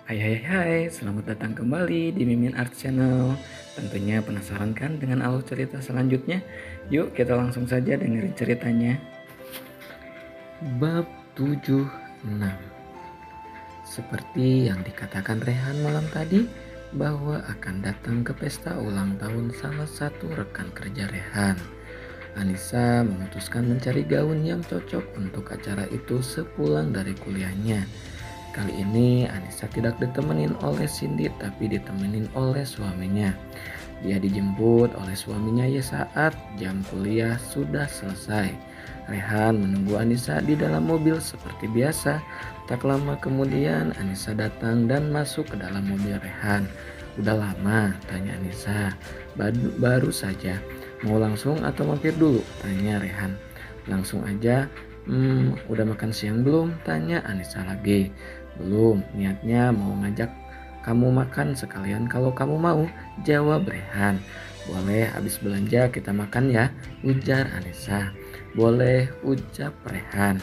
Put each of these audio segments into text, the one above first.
Hai hai hai, selamat datang kembali di Mimin Art Channel. Tentunya penasaran kan dengan alur cerita selanjutnya? Yuk kita langsung saja dengerin ceritanya. Bab 76. Seperti yang dikatakan Rehan malam tadi, bahwa akan datang ke pesta ulang tahun salah satu rekan kerja Rehan. Anissa memutuskan mencari gaun yang cocok untuk acara itu sepulang dari kuliahnya. Kali ini Anissa tidak ditemenin oleh Cindy tapi ditemenin oleh suaminya. Dia dijemput oleh suaminya ya saat jam kuliah sudah selesai. Rehan menunggu Anissa di dalam mobil seperti biasa. Tak lama kemudian Anissa datang dan masuk ke dalam mobil Rehan. Udah lama? Tanya Anissa. Baru saja. Mau langsung atau mampir dulu? Tanya Rehan. Langsung aja. Udah makan siang belum? Tanya Anissa lagi. Belum, niatnya mau ngajak kamu makan sekalian kalau kamu mau, jawab Rehan. Boleh habis belanja kita makan ya, ujar Anissa. Boleh, ucap Rehan.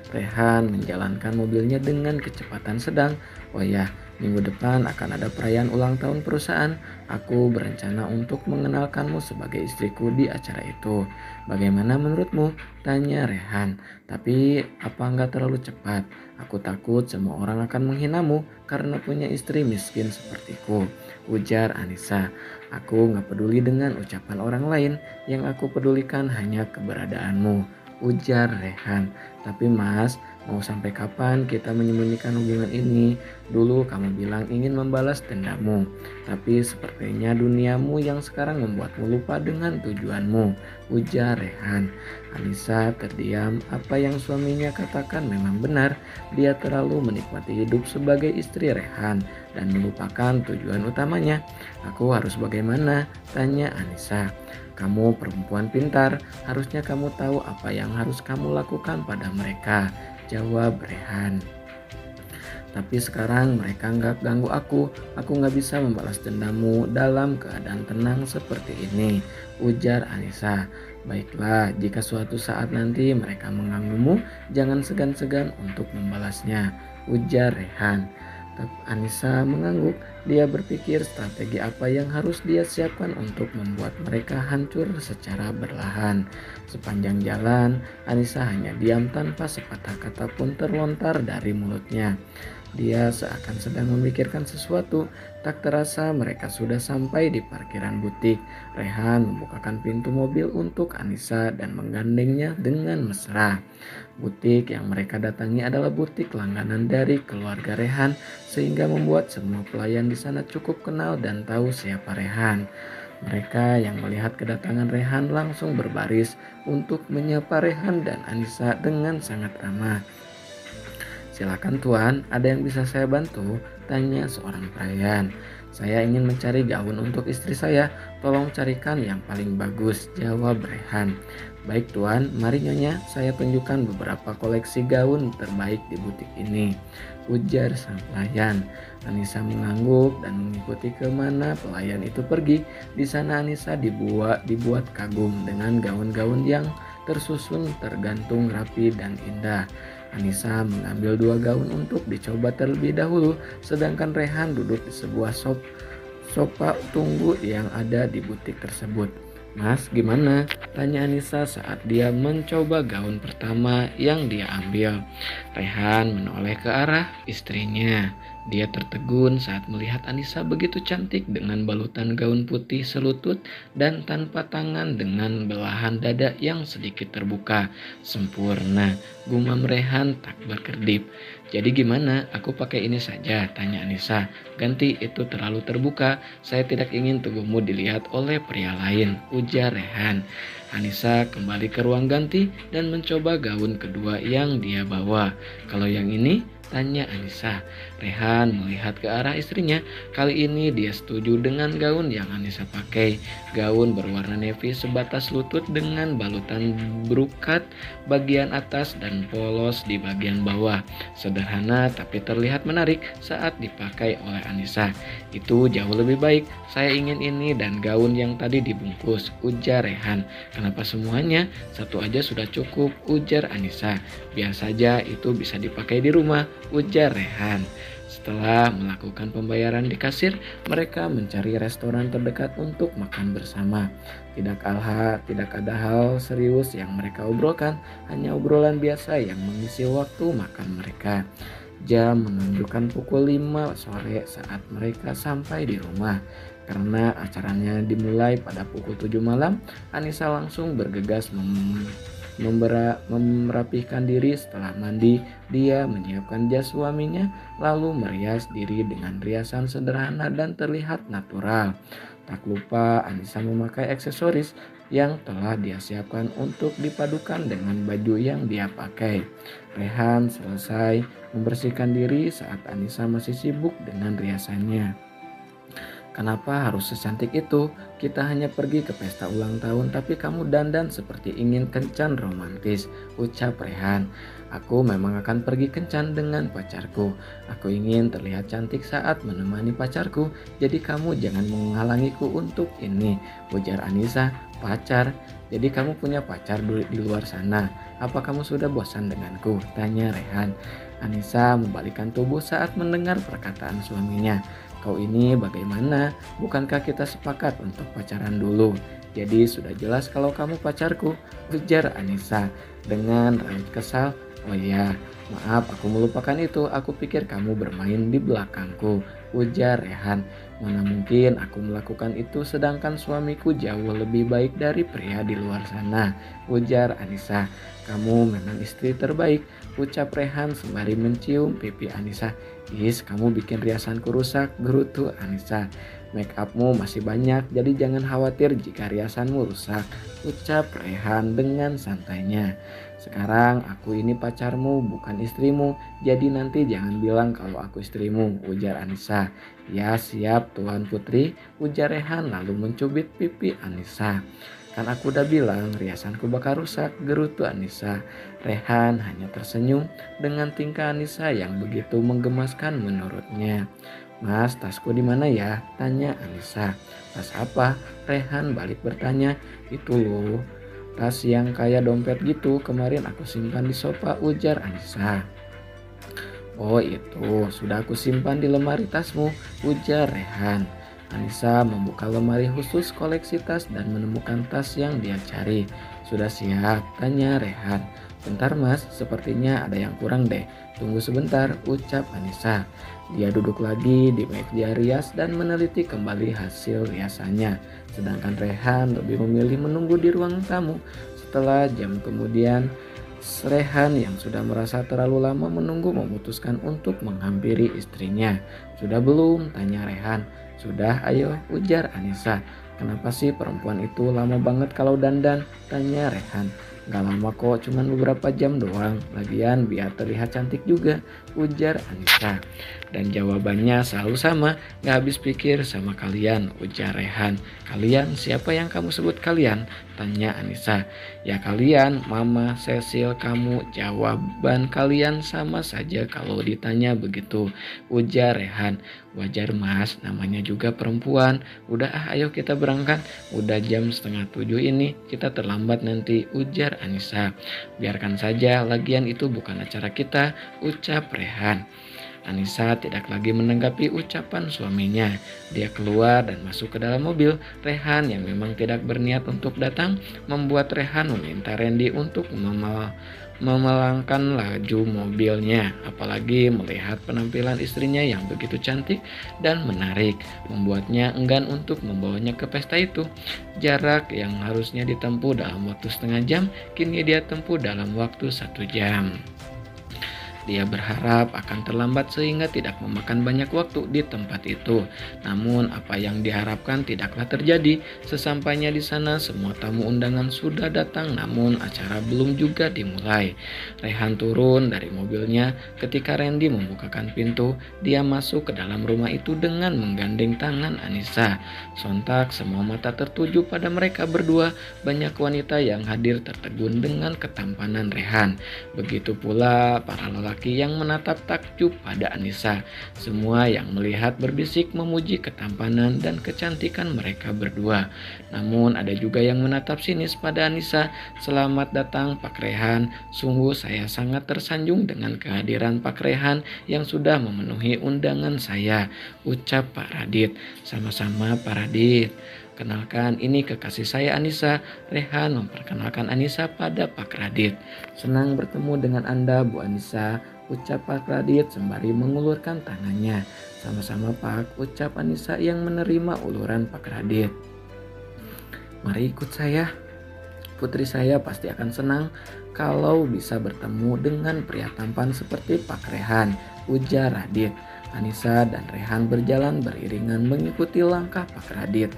Rehan menjalankan mobilnya dengan kecepatan sedang. Oh ya, minggu depan akan ada perayaan ulang tahun perusahaan. Aku berencana untuk mengenalkanmu sebagai istriku di acara itu. Bagaimana menurutmu? Tanya Rehan. Tapi apa nggak terlalu cepat? Aku takut semua orang akan menghinamu karena punya istri miskin sepertiku, ujar Anissa. Aku nggak peduli dengan ucapan orang lain. Yang aku pedulikan hanya keberadaanmu, ujar Rehan. Tapi Mas, mau sampai kapan kita menyembunyikan hubungan ini? Dulu kamu bilang ingin membalas dendammu, tapi sepertinya duniamu yang sekarang membuatmu lupa dengan tujuanmu, ujar Rehan. Anissa terdiam. Apa yang suaminya katakan memang benar. Dia terlalu menikmati hidup sebagai istri Rehan dan melupakan tujuan utamanya. Aku harus bagaimana? Tanya Anissa. Kamu perempuan pintar, harusnya kamu tahu apa yang harus kamu lakukan pada mereka, jawab Rehan. Tapi sekarang mereka nggak ganggu aku nggak bisa membalas dendammu dalam keadaan tenang seperti ini, ujar Anissa. Baiklah, jika suatu saat nanti mereka mengganggumu, jangan segan-segan untuk membalasnya, ujar Rehan. Tapi Anissa mengangguk. Dia berpikir strategi apa yang harus dia siapkan untuk membuat mereka hancur secara berlahan. Sepanjang jalan, Anissa hanya diam tanpa sepatah kata pun terlontar dari mulutnya. Dia seakan sedang memikirkan sesuatu. Tak terasa mereka sudah sampai di parkiran butik. Rehan membukakan pintu mobil untuk Anissa dan menggandengnya dengan mesra. Butik yang mereka datangi adalah butik langganan dari keluarga Rehan, sehingga membuat semua pelayan di sana cukup kenal dan tahu siapa Rehan. Mereka yang melihat kedatangan Rehan langsung berbaris untuk menyapa Rehan dan Anissa dengan sangat ramah. Silakan Tuan, ada yang bisa saya bantu? Tanya seorang pelayan. Saya ingin mencari gaun untuk istri saya, tolong carikan yang paling bagus, jawab Rehan. Baik Tuan, mari Nyonya, saya tunjukkan beberapa koleksi gaun terbaik di butik ini, ujar sang pelayan. Anissa mengangguk dan mengikuti kemana pelayan itu pergi. Di sana Anissa dibuat kagum dengan gaun-gaun yang tersusun tergantung rapi dan indah. Anissa mengambil 2 gaun untuk dicoba terlebih dahulu, sedangkan Rehan duduk di sebuah sofa tunggu yang ada di butik tersebut. Mas, gimana? Tanya Anissa saat dia mencoba gaun pertama yang dia ambil. Rehan menoleh ke arah istrinya. Dia tertegun saat melihat Anissa begitu cantik dengan balutan gaun putih selutut dan tanpa tangan dengan belahan dada yang sedikit terbuka. Sempurna, gumam Rehan tak berkedip. Jadi gimana? Aku pakai ini saja, tanya Anissa. Ganti, itu terlalu terbuka. Saya tidak ingin tubuhmu dilihat oleh pria lain, ujar Rehan. Anissa kembali ke ruang ganti dan mencoba gaun kedua yang dia bawa. Kalau yang ini? Tanya Anissa. Rehan melihat ke arah istrinya. Kali ini dia setuju dengan gaun yang Anissa pakai. Gaun berwarna navy sebatas lutut dengan balutan brokat bagian atas dan polos di bagian bawah. Sederhana tapi terlihat menarik saat dipakai oleh Anissa. Itu jauh lebih baik. Saya ingin ini dan gaun yang tadi dibungkus, ujar Rehan. Kenapa semuanya? Satu aja sudah cukup, ujar Anissa. Biar saja itu bisa dipakai di rumah, ujar Rehan. Setelah melakukan pembayaran di kasir, mereka mencari restoran terdekat untuk makan bersama. Tidak ada hal serius yang mereka obrolkan, hanya obrolan biasa yang mengisi waktu makan mereka. Jam menunjukkan pukul 5 sore saat mereka sampai di rumah. Karena acaranya dimulai pada pukul 7 malam, Anissa langsung bergegas merapikan diri. Setelah mandi, dia menyiapkan jas suaminya, lalu merias diri dengan riasan sederhana dan terlihat natural. Tak lupa Anissa memakai aksesoris yang telah dia siapkan untuk dipadukan dengan baju yang dia pakai. Rehan selesai membersihkan diri saat Anissa masih sibuk dengan riasannya. Kenapa harus secantik itu? Kita hanya pergi ke pesta ulang tahun tapi kamu dandan seperti ingin kencan romantis, ucap Rehan. Aku memang akan pergi kencan dengan pacarku. Aku ingin terlihat cantik saat menemani pacarku, jadi kamu jangan menghalangiku untuk ini, ujar Anissa. Pacar? Jadi kamu punya pacar di luar sana? Apa kamu sudah bosan denganku? Tanya Rehan. Anissa membalikkan tubuh saat mendengar perkataan suaminya. Kau ini bagaimana? Bukankah kita sepakat untuk pacaran dulu? Jadi sudah jelas kalau kamu pacarku, ujar Anissa dengan raut kesal. Oh ya, maaf aku melupakan itu. Aku pikir kamu bermain di belakangku, ujar Rehan. Mana mungkin aku melakukan itu sedangkan suamiku jauh lebih baik dari pria di luar sana, ujar Anissa. Kamu memang istri terbaik, ucap Rehan sembari mencium pipi Anissa. Is, kamu bikin riasanku rusak, gerutu Anissa. Make upmu masih banyak, jadi jangan khawatir jika riasanmu rusak, ucap Rehan dengan santainya. Sekarang aku ini pacarmu, bukan istrimu, jadi nanti jangan bilang kalau aku istrimu, ujar Anissa. Ya siap Tuan Putri, ujar Rehan lalu mencubit pipi Anissa. Kan aku udah bilang riasanku bakal rusak, gerutu Anissa. Rehan hanya tersenyum dengan tingkah Anissa yang begitu menggemaskan menurutnya. Mas, tasku di mana ya? Tanya Anissa. Tas apa? Rehan balik bertanya. Itu loh, tas yang kayak dompet gitu, kemarin aku simpan di sofa, ujar Anissa. Oh itu, sudah aku simpan di lemari tasmu, ujar Rehan. Anissa membuka lemari khusus koleksi tas dan menemukan tas yang dia cari. Sudah siap? Tanya Rehan. Bentar mas, sepertinya ada yang kurang deh. Tunggu sebentar, ucap Anissa. Dia duduk lagi di meja rias dan meneliti kembali hasil riasannya. Sedangkan Rehan lebih memilih menunggu di ruang tamu. Setelah jam kemudian, Rehan yang sudah merasa terlalu lama menunggu memutuskan untuk menghampiri istrinya. Sudah belum? Tanya Rehan. Sudah, ayo, ujar Anissa. Kenapa sih perempuan itu lama banget kalau dandan? Tanya Rehan. Gak lama kok, cuman beberapa jam doang. Lagian biar terlihat cantik juga, ujar Anissa. Dan jawabannya selalu sama, gak habis pikir sama kalian, ujar Rehan. Kalian? Siapa yang kamu sebut kalian? Tanya Anissa. Ya kalian, Mama, Cecil, kamu. Jawaban kalian sama saja kalau ditanya begitu, ujar Rehan. Wajar mas, namanya juga perempuan. Udah ayo kita berangkat. Udah jam 6:30 ini, kita terlambat nanti, ujar Anissa. Biarkan saja, lagian itu bukan acara kita, ucap Rehan. Anissa tidak lagi menanggapi ucapan suaminya. Dia keluar dan masuk ke dalam mobil. Rehan yang memang tidak berniat untuk datang membuat Rehan meminta Randy untuk memelangkan laju mobilnya. Apalagi melihat penampilan istrinya yang begitu cantik dan menarik, membuatnya enggan untuk membawanya ke pesta itu. Jarak yang harusnya ditempuh dalam waktu setengah jam, kini dia tempuh dalam waktu 1 jam. Dia berharap akan terlambat sehingga tidak memakan banyak waktu di tempat itu. Namun apa yang diharapkan tidaklah terjadi. Sesampainya di sana semua tamu undangan sudah datang namun acara belum juga dimulai. Rehan turun dari mobilnya ketika Randy membukakan pintu. Dia masuk ke dalam rumah itu dengan menggandeng tangan Anissa. Sontak semua mata tertuju pada mereka berdua. Banyak wanita yang hadir tertegun dengan ketampanan Rehan. Begitu pula para lelaki laki-laki yang menatap takjub pada Anissa. Semua yang melihat berbisik memuji ketampanan dan kecantikan mereka berdua. Namun ada juga yang menatap sinis pada Anissa. Selamat datang Pak Rehan. Sungguh saya sangat tersanjung dengan kehadiran Pak Rehan yang sudah memenuhi undangan saya, ucap Pak Radit. Sama-sama Pak Radit. Kenalkan, ini kekasih saya Anissa. Rehan memperkenalkan Anissa pada Pak Radit. Senang bertemu dengan Anda, Bu Anissa, ucap Pak Radit sembari mengulurkan tangannya. Sama-sama Pak, ucap Anissa yang menerima uluran Pak Radit. Mari ikut saya. Putri saya pasti akan senang kalau bisa bertemu dengan pria tampan seperti Pak Rehan, ujar Radit. Anissa dan Rehan berjalan beriringan mengikuti langkah Pak Radit.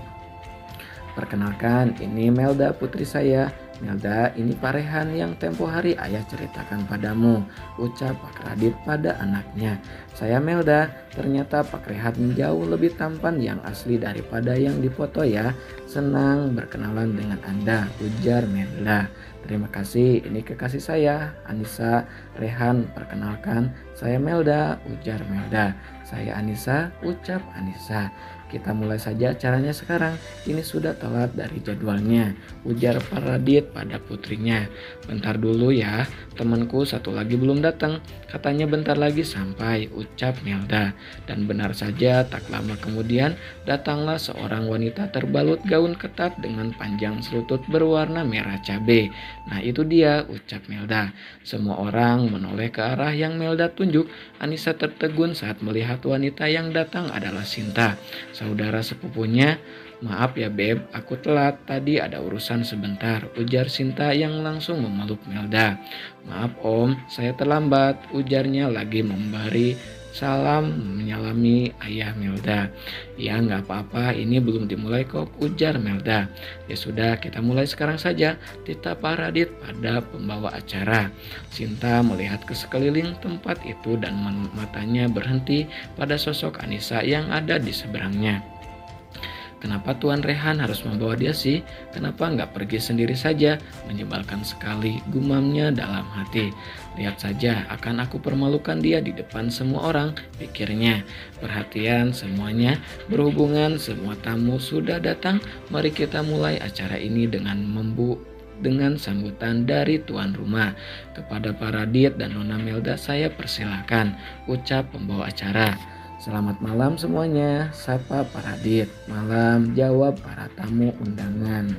Perkenalkan, ini Melda putri saya. Melda, ini Pak Rehan yang tempo hari ayah ceritakan padamu, ucap Pak Radit pada anaknya. Saya Melda, ternyata Pak Rehan jauh lebih tampan yang asli daripada yang dipoto ya. Senang berkenalan dengan Anda, ujar Melda. Terima kasih, ini kekasih saya, Anissa. Rehan, perkenalkan, saya Melda, ujar Melda. Saya Anissa, ucap Anissa. Kita mulai saja acaranya sekarang. Ini sudah telat dari jadwalnya, ujar Pak Radit pada putrinya. Bentar dulu ya, temanku satu lagi belum datang. Katanya bentar lagi sampai, ucap Melda. Dan benar saja, tak lama kemudian datanglah seorang wanita terbalut gaun ketat dengan panjang selutut berwarna merah cabai. Nah itu dia, ucap Melda. Semua orang menoleh ke arah yang Melda tunjuk. Anissa tertegun saat melihat wanita yang datang adalah Sinta, saudara sepupunya. Maaf ya Beb, aku telat, tadi ada urusan sebentar, ujar Sinta yang langsung memeluk Melda. Maaf Om, saya terlambat, ujarnya lagi memberi salam menyalami ayah Melda. Ya nggak apa-apa, ini belum dimulai kok, ujar Melda. Ya sudah, kita mulai sekarang saja, titah Pak Radit pada pembawa acara. Sinta melihat ke sekeliling tempat itu dan matanya berhenti pada sosok Anissa yang ada di seberangnya. Kenapa Tuan Rehan harus membawa dia sih? Kenapa nggak pergi sendiri saja? Menyebalkan sekali, gumamnya dalam hati. Lihat saja, akan aku permalukan dia di depan semua orang, pikirnya. Perhatian semuanya, berhubungan semua tamu sudah datang. Mari kita mulai acara ini dengan sambutan dari tuan rumah. Kepada Pak Radit dan Nona Melda saya persilakan, ucap pembawa acara. Selamat malam semuanya, sapa Pak Radit. Malam, jawab para tamu undangan.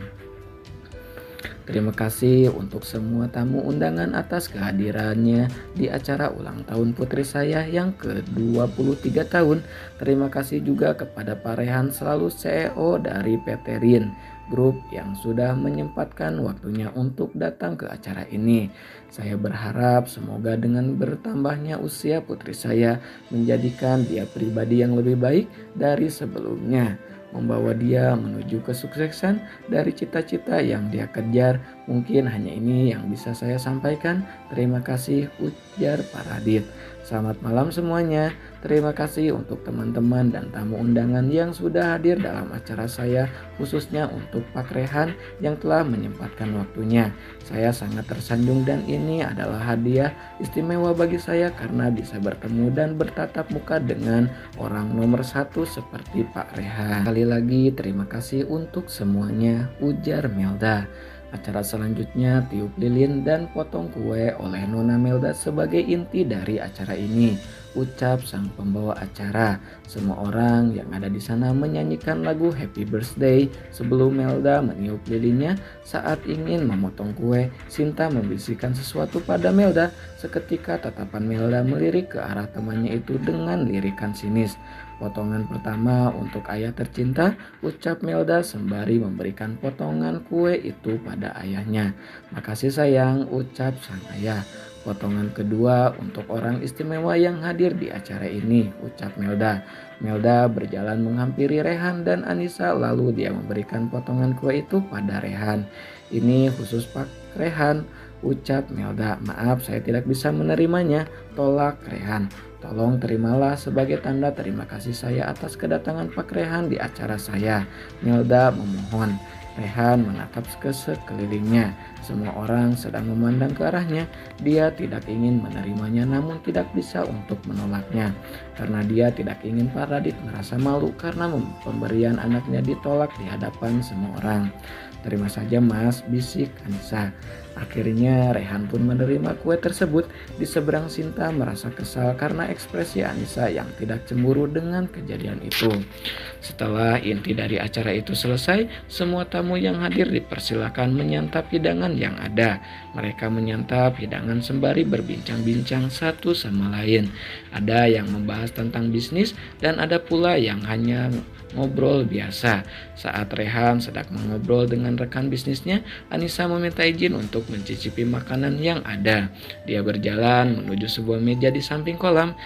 Terima kasih untuk semua tamu undangan atas kehadirannya di acara ulang tahun putri saya yang ke-23 tahun. Terima kasih juga kepada Pak Rehan selalu CEO dari PT Rin Group yang sudah menyempatkan waktunya untuk datang ke acara ini. Saya berharap semoga dengan bertambahnya usia putri saya menjadikan dia pribadi yang lebih baik dari sebelumnya, membawa dia menuju kesuksesan dari cita-cita yang dia kejar. Mungkin hanya ini yang bisa saya sampaikan. Terima kasih, ujar Pak Radit. Selamat malam semuanya. Terima kasih untuk teman-teman dan tamu undangan yang sudah hadir dalam acara saya, khususnya untuk Pak Rehan yang telah menyempatkan waktunya. Saya sangat tersanjung dan ini adalah hadiah istimewa bagi saya karena bisa bertemu dan bertatap muka dengan orang nomor satu seperti Pak Rehan. Sekali lagi terima kasih untuk semuanya, ujar Melda. Acara selanjutnya tiup lilin dan potong kue oleh Nona Melda sebagai inti dari acara ini, ucap sang pembawa acara. Semua orang yang ada di sana menyanyikan lagu Happy Birthday sebelum Melda meniup lilinnya. Saat ingin memotong kue, Sinta membisikkan sesuatu pada Melda. Seketika tatapan Melda melirik ke arah temannya itu dengan lirikan sinis. Potongan pertama untuk ayah tercinta, ucap Melda sembari memberikan potongan kue itu pada ayahnya. Makasih sayang, ucap sang ayah. Potongan kedua untuk orang istimewa yang hadir di acara ini, ucap Melda. Melda berjalan menghampiri Rehan dan Anissa lalu dia memberikan potongan kue itu pada Rehan. Ini khusus Pak Rehan, ucap Melda. Maaf saya tidak bisa menerimanya, tolak Rehan. Tolong terimalah sebagai tanda terima kasih saya atas kedatangan Pak Rehan di acara saya, Melda memohon. Rehan menatap ke sekelilingnya. Semua orang sedang memandang ke arahnya. Dia tidak ingin menerimanya namun tidak bisa untuk menolaknya. Karena dia tidak ingin Pak Radit merasa malu karena pemberian anaknya ditolak di hadapan semua orang. "Terima saja Mas," bisik Anissa. Akhirnya Rehan pun menerima kue tersebut. Di seberang Sinta merasa kesal karena ekspresi Anissa yang tidak cemburu dengan kejadian itu. Setelah inti dari acara itu selesai, semua tamu yang hadir dipersilakan menyantap hidangan yang ada. Mereka menyantap hidangan sembari berbincang-bincang satu sama lain. Ada yang membahas tentang bisnis dan ada pula yang hanya ngobrol biasa. Saat Rehan sedang mengobrol dengan rekan bisnisnya, Anissa meminta izin untuk mencicipi makanan yang ada. Dia berjalan menuju sebuah meja di samping kolam.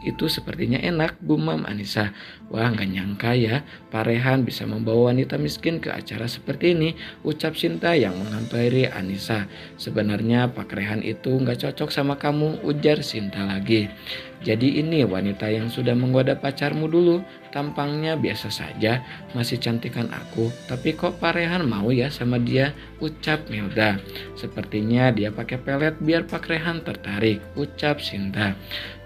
Itu sepertinya enak, gumam Anissa. "Wah, nggak nyangka ya, Pak Rehan bisa membawa wanita miskin ke acara seperti ini," ucap Sinta yang menghampiri Anissa. "Sebenarnya Pak Rehan itu nggak cocok sama kamu," ujar Sinta lagi. "Jadi ini wanita yang sudah menggoda pacarmu dulu, tampangnya biasa saja, masih cantikan aku, tapi kok Pak Rehan mau ya sama dia," ucap Melda. "Sepertinya dia pakai pelet biar Pak Rehan tertarik," ucap Sinta.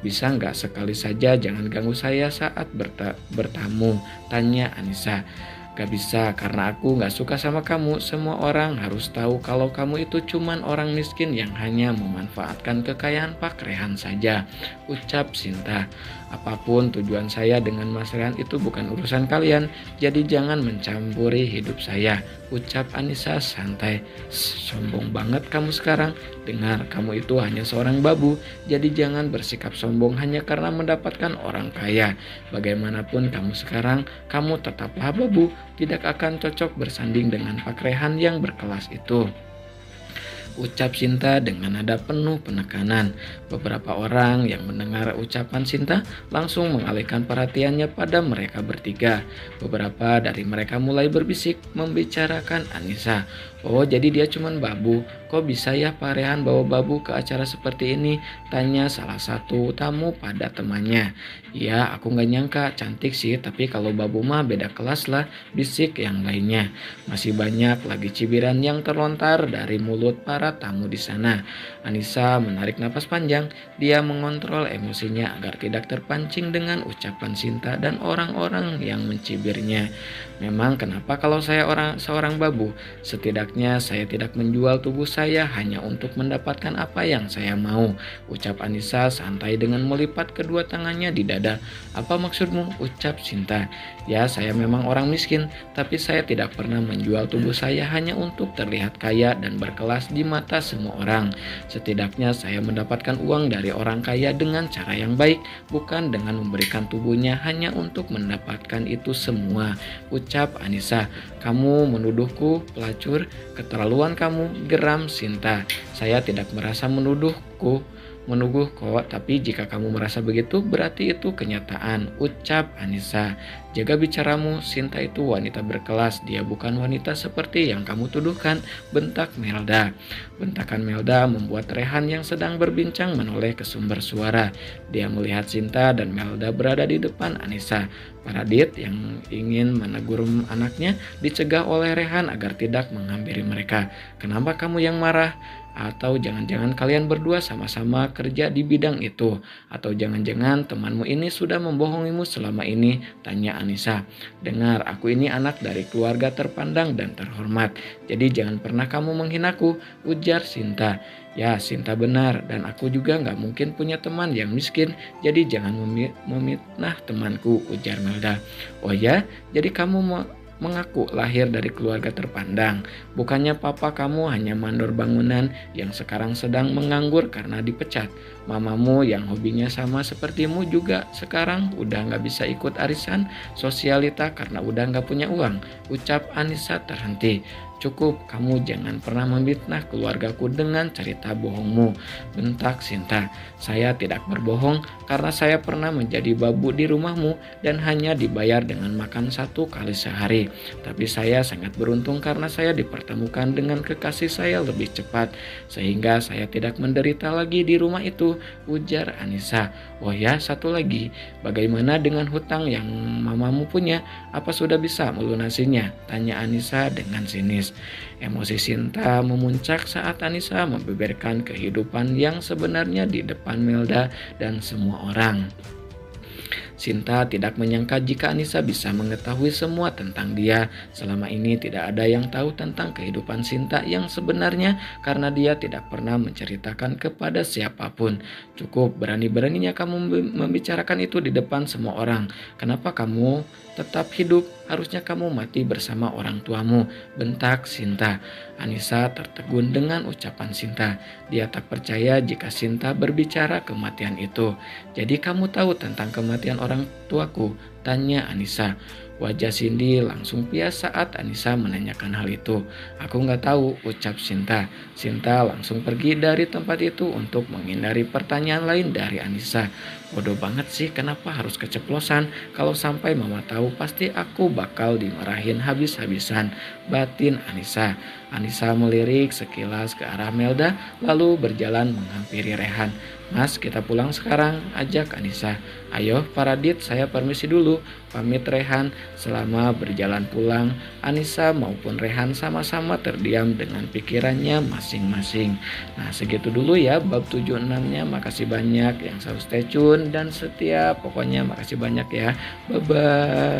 "Bisa nggak sekali saja jangan ganggu saya saat bertamu?" tanya Anissa. "Gak bisa karena aku gak suka sama kamu. Semua orang harus tahu kalau kamu itu cuman orang miskin yang hanya memanfaatkan kekayaan Pak Rehan saja," ucap Sinta. "Apapun tujuan saya dengan Mas Rehan itu bukan urusan kalian, jadi jangan mencampuri hidup saya," ucap Anissa santai. "Sombong banget kamu sekarang. Dengar, kamu itu hanya seorang babu, jadi jangan bersikap sombong hanya karena mendapatkan orang kaya. Bagaimanapun kamu sekarang, kamu tetaplah babu, tidak akan cocok bersanding dengan Pak Rehan yang berkelas itu," ucap Sinta dengan nada penuh penekanan. Beberapa orang yang mendengar ucapan Sinta langsung mengalihkan perhatiannya pada mereka bertiga. Beberapa dari mereka mulai berbisik membicarakan Anissa. "Oh, jadi dia cuman babu. Kok bisa ya Pak Rehan bawa babu ke acara seperti ini?" tanya salah satu tamu pada temannya. "Ya, aku nggak nyangka, cantik sih, tapi kalau babu mah beda kelas lah," bisik yang lainnya. Masih banyak lagi cibiran yang terlontar dari mulut para tamu di sana. Anissa menarik napas panjang. Dia mengontrol emosinya agar tidak terpancing dengan ucapan Sinta dan orang-orang yang mencibirnya. "Memang kenapa kalau saya seorang babu? Setidaknya saya tidak menjual tubuh saya hanya untuk mendapatkan apa yang saya mau," ucap Anissa santai dengan melipat kedua tangannya di dada. "Apa maksudmu?" ucap Sinta. "Ya, saya memang orang miskin, tapi saya tidak pernah menjual tubuh saya hanya untuk terlihat kaya dan berkelas di mata semua orang. Setidaknya saya mendapatkan uang dari orang kaya dengan cara yang baik, bukan dengan memberikan tubuhnya hanya untuk mendapatkan itu semua," ucap Anissa. "Kamu menuduhku pelacur? Keterlaluan kamu," geram Sinta. "Saya tidak merasa menuduh kok, tapi jika kamu merasa begitu berarti itu kenyataan," ucap Anissa. "Jaga bicaramu, Sinta itu wanita berkelas, dia bukan wanita seperti yang kamu tuduhkan," bentak Melda. Bentakan Melda membuat Rehan yang sedang berbincang menoleh ke sumber suara. Dia melihat Sinta dan Melda berada di depan Anissa. Paradit yang ingin menegur anaknya dicegah oleh Rehan agar tidak menghampiri mereka. "Kenapa kamu yang marah? Atau jangan-jangan kalian berdua sama-sama kerja di bidang itu? Atau jangan-jangan temanmu ini sudah membohongimu selama ini?" tanya Anissa. "Dengar, aku ini anak dari keluarga terpandang dan terhormat, jadi jangan pernah kamu menghinaku," ujar Sinta. "Ya, Sinta benar, dan aku juga gak mungkin punya teman yang miskin, jadi jangan memitnah temanku," ujar Melda. "Oh ya, jadi kamu mengaku lahir dari keluarga terpandang. Bukannya papa kamu hanya mandor bangunan yang sekarang sedang menganggur karena dipecat. Mamamu yang hobinya sama sepertimu juga sekarang udah gak bisa ikut arisan sosialita karena udah gak punya uang," ucap Anissa terhenti. Cukup, kamu jangan pernah memfitnah keluargaku dengan cerita bohongmu, bentak Sinta. Saya tidak berbohong karena saya pernah menjadi babu di rumahmu dan hanya dibayar dengan makan 1 kali sehari. Tapi saya sangat beruntung karena saya dipertemukan dengan kekasih saya lebih cepat, sehingga saya tidak menderita lagi di rumah itu, ujar Anissa. Oh ya, satu lagi, bagaimana dengan hutang yang mamamu punya? Apa sudah bisa melunasinya? Tanya Anissa dengan sinis. Emosi Sinta memuncak saat Anissa membeberkan kehidupan yang sebenarnya di depan Melda dan semua orang. Sinta tidak menyangka jika Anissa bisa mengetahui semua tentang dia. Selama ini tidak ada yang tahu tentang kehidupan Sinta yang sebenarnya karena dia tidak pernah menceritakan kepada siapapun. Cukup berani-beraninya kamu membicarakan itu di depan semua orang. Kenapa kamu tetap hidup? Harusnya kamu mati bersama orang tuamu, bentak Sinta. Anissa tertegun dengan ucapan Sinta. Dia tak percaya jika Sinta berbicara kematian itu. Jadi kamu tahu tentang kematian orang tuaku? Tanya Anissa. Wajah Cindy langsung pias saat Anissa menanyakan hal itu. Aku nggak tahu, ucap Sinta. Sinta langsung pergi dari tempat itu untuk menghindari pertanyaan lain dari Anissa. Bodoh banget sih, kenapa harus keceplosan? Kalau sampai mama tahu pasti aku bakal dimarahin habis-habisan, batin Anissa. Anissa melirik sekilas ke arah Melda lalu berjalan menghampiri Rehan. Mas, kita pulang sekarang, ajak Anissa. Ayo, Paradit, saya permisi dulu, pamit Rehan. Selama berjalan pulang, Anissa maupun Rehan sama-sama terdiam dengan pikirannya masing-masing. Nah, segitu dulu ya bab 76-nya. Makasih banyak yang selalu stay tune dan setia. Pokoknya makasih banyak ya. Bye-bye.